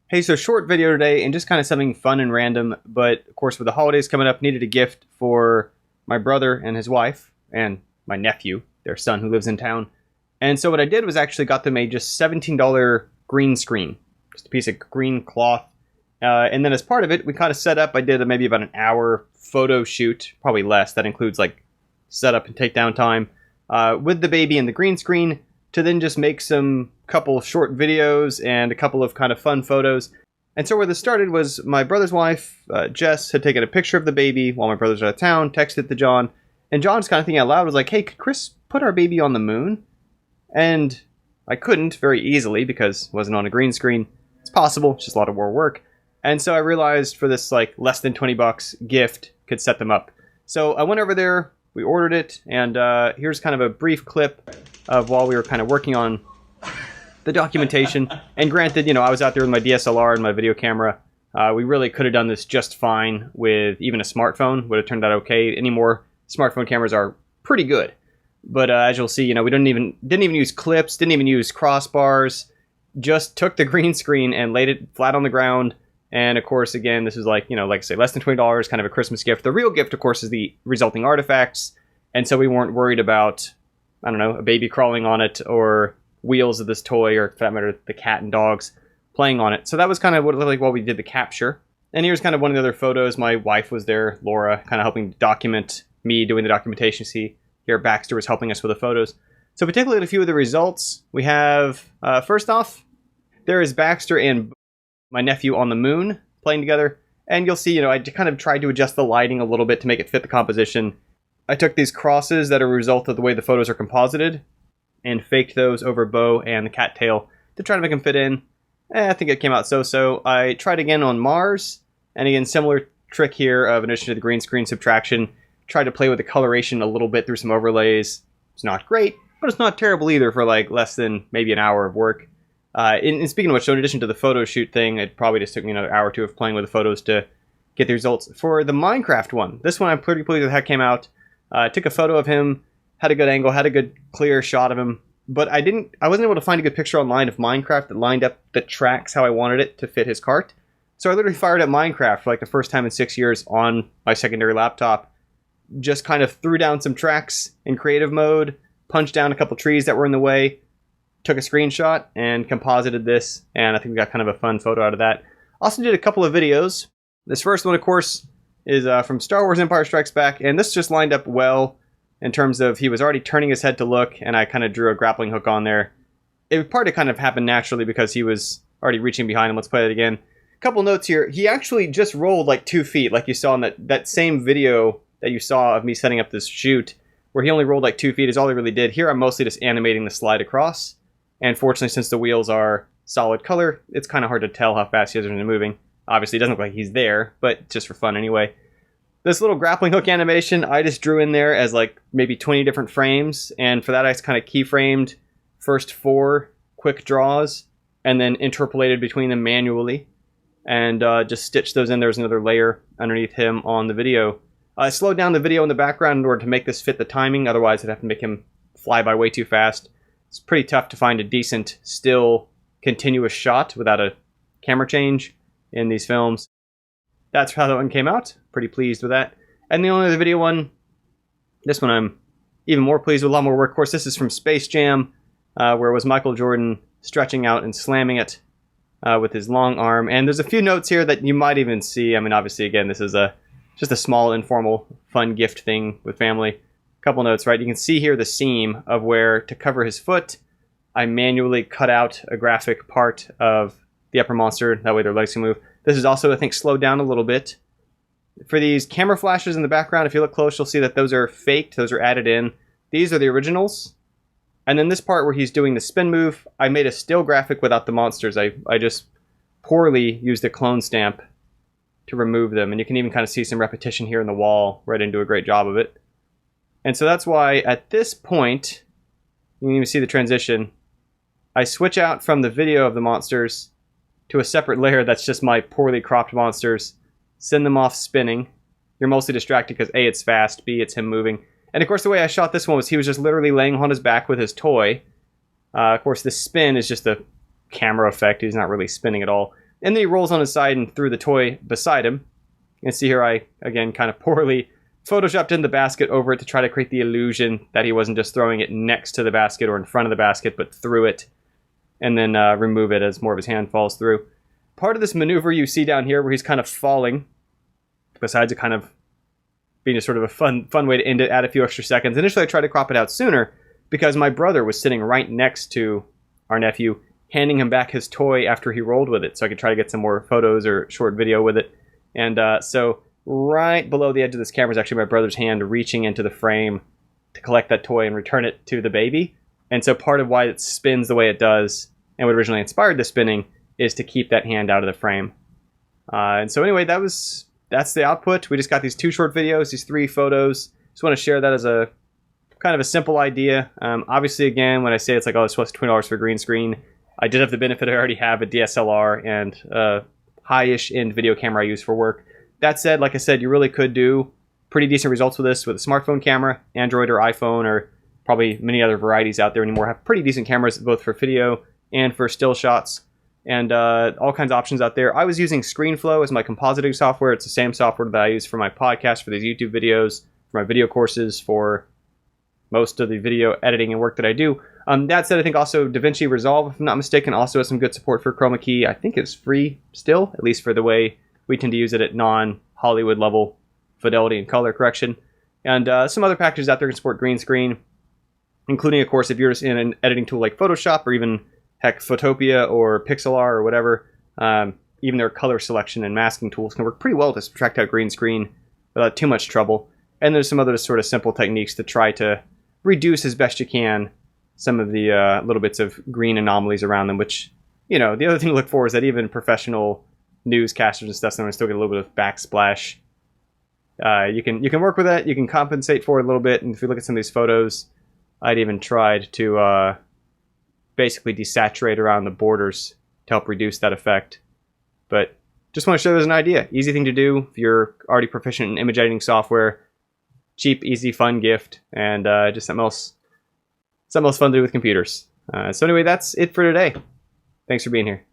Hey, so short video today and just kind of something fun and random, but of course with the holidays coming up, needed a gift for my brother and his wife and my nephew, their son who lives in town. And so what I did was actually got them a just $17 green screen, just a piece of green cloth. And then as part of it, we kind of set up, I did maybe about an hour photo shoot, probably less. That includes like setup and takedown time with the baby and the green screen, to then just make some couple short videos and a couple of kind of fun photos. And so where this started was my brother's wife, Jess, had taken a picture of the baby while my brother's out of town, texted it to John, and John's kind of thinking out loud, was like, hey, could Chris put our baby on the moon? And I couldn't very easily because it wasn't on a green screen. It's possible, it's just a lot of more work. And so I realized for this like less than $20 gift, could set them up. So I went over there, we ordered it, and here's kind of a brief clip of while we were kind of working on the documentation. And granted, you know, I was out there with my DSLR and my video camera. We really could have done this just fine with even a smartphone. Would have turned out okay. Anymore, smartphone cameras are pretty good. But as you'll see, you know, we didn't even use clips, didn't even use crossbars. Just took the green screen and laid it flat on the ground. And of course, again, this is like, you know, like I say, less than $20, kind of a Christmas gift. The real gift, of course, is the resulting artifacts. And so we weren't worried about, I don't know, a baby crawling on it or wheels of this toy, or for that matter, the cat and dogs playing on it. So that was kind of what it looked like while we did the capture. And here's kind of one of the other photos. My wife was there, Laura, kind of helping document me doing the documentation. See here, Baxter was helping us with the photos. So if we take a look at a few of the results, we have, first off, there is Baxter and my nephew on the moon playing together. And you'll see, you know, I kind of tried to adjust the lighting a little bit to make it fit the composition. I took these crosses that are a result of the way the photos are composited and faked those over Bo and the cattail to try to make them fit in. I think it came out so-so. I tried again on Mars, and again, similar trick here of, in addition to the green screen subtraction, tried to play with the coloration a little bit through some overlays. It's not great, but it's not terrible either for like less than maybe an hour of work. And speaking of which, so in addition to the photo shoot thing, it probably just took me another hour or two of playing with the photos to get the results. For the Minecraft one, this one I'm pretty pleased with how it came out. I took a photo of him, had a good angle, had a good clear shot of him, but I wasn't able to find a good picture online of Minecraft that lined up the tracks how I wanted it to fit his cart. So I literally fired up Minecraft for like the first time in 6 years on my secondary laptop. Just kind of threw down some tracks in creative mode, punched down a couple trees that were in the way, took a screenshot, and composited this, and I think we got kind of a fun photo out of that. Also did a couple of videos. This first one, of course, is from Star Wars Empire Strikes Back, and this just lined up well in terms of he was already turning his head to look, and I kind of drew a grappling hook on there. It part of kind of happened naturally because he was already reaching behind him. Let's play it again. Couple notes here. He actually just rolled like 2 feet, like you saw in that same video that you saw of me setting up this shoot, where he only rolled like 2 feet is all he really did. Here I'm mostly just animating the slide across, and fortunately, since the wheels are solid color, it's kind of hard to tell how fast he is when they're moving. Obviously, it doesn't look like he's there, but just for fun anyway. This little grappling hook animation, I just drew in there as like maybe 20 different frames, and for that I just kind of keyframed first 4 quick draws, and then interpolated between them manually, and just stitched those in. There's another layer underneath him on the video. I slowed down the video in the background in order to make this fit the timing, otherwise I'd have to make him fly by way too fast. It's pretty tough to find a decent, still, continuous shot without a camera change in these films. That's how that one came out. Pretty pleased with that. And the only other video one, this one I'm even more pleased with, a lot more work. Of course, this is from Space Jam, where it was Michael Jordan stretching out and slamming it with his long arm. And there's a few notes here that you might even see. I mean, obviously, again, this is just a small, informal, fun gift thing with family. Couple notes, right? You can see here the seam of where, to cover his foot, I manually cut out a graphic part of the upper monster. That way their legs can move. This is also, I think, slowed down a little bit. For these camera flashes in the background, if you look close, you'll see that those are faked. Those are added in. These are the originals. And then this part where he's doing the spin move, I made a still graphic without the monsters. I just poorly used a clone stamp to remove them. And you can even kind of see some repetition here in the wall where I didn't do a great job of it. And so that's why at this point, you can even see the transition. I switch out from the video of the monsters to a separate layer that's just my poorly cropped monsters, send them off spinning. You're mostly distracted because A, it's fast, B, it's him moving. And of course the way I shot this one was he was just literally laying on his back with his toy. Of course the spin is just a camera effect, he's not really spinning at all. And then he rolls on his side and threw the toy beside him. And see here, I, again, kind of poorly photoshopped in the basket over it to try to create the illusion that he wasn't just throwing it next to the basket or in front of the basket, but through it, and then remove it as more of his hand falls through. Part of this maneuver you see down here where he's kind of falling, besides it kind of being a sort of a fun way to end it, add a few extra seconds. Initially, I tried to crop it out sooner because my brother was sitting right next to our nephew, handing him back his toy after he rolled with it, so I could try to get some more photos or short video with it. And so right below the edge of this camera is actually my brother's hand reaching into the frame to collect that toy and return it to the baby. And so part of why it spins the way it does, and what originally inspired the spinning, is to keep that hand out of the frame. And so anyway, that's the output. We just got these 2 short videos, these 3 photos. Just want to share that as a kind of a simple idea. Obviously, again, when I say it's like, oh, this was $20 for green screen, I did have the benefit I already have a DSLR and a high-ish end video camera I use for work. That said, like I said, you really could do pretty decent results with this with a smartphone camera. Android or iPhone, or probably many other varieties out there anymore, have pretty decent cameras both for video and for still shots, and all kinds of options out there. I was using ScreenFlow as my compositing software. It's the same software that I use for my podcast, for these YouTube videos, for my video courses, for most of the video editing and work that I do. That said, I think also DaVinci Resolve, if I'm not mistaken, also has some good support for chroma key. I think it's free still, at least for the way we tend to use it at non-Hollywood level fidelity and color correction. And some other packages out there can support green screen, including, of course, if you're just in an editing tool like Photoshop or even, heck, Photopea or Pixlr or whatever, even their color selection and masking tools can work pretty well to subtract out green screen without too much trouble. And there's some other sort of simple techniques to try to reduce as best you can some of the little bits of green anomalies around them, which, the other thing to look for is that even professional newscasters and stuff sometimes still get a little bit of backsplash. You can work with that. You can compensate for it a little bit. And if you look at some of these photos, I'd even tried to basically desaturate around the borders to help reduce that effect. But just want to show you as an idea. Easy thing to do if you're already proficient in image editing software. Cheap, easy, fun gift, and just something else fun to do with computers. So anyway, that's it for today. Thanks for being here.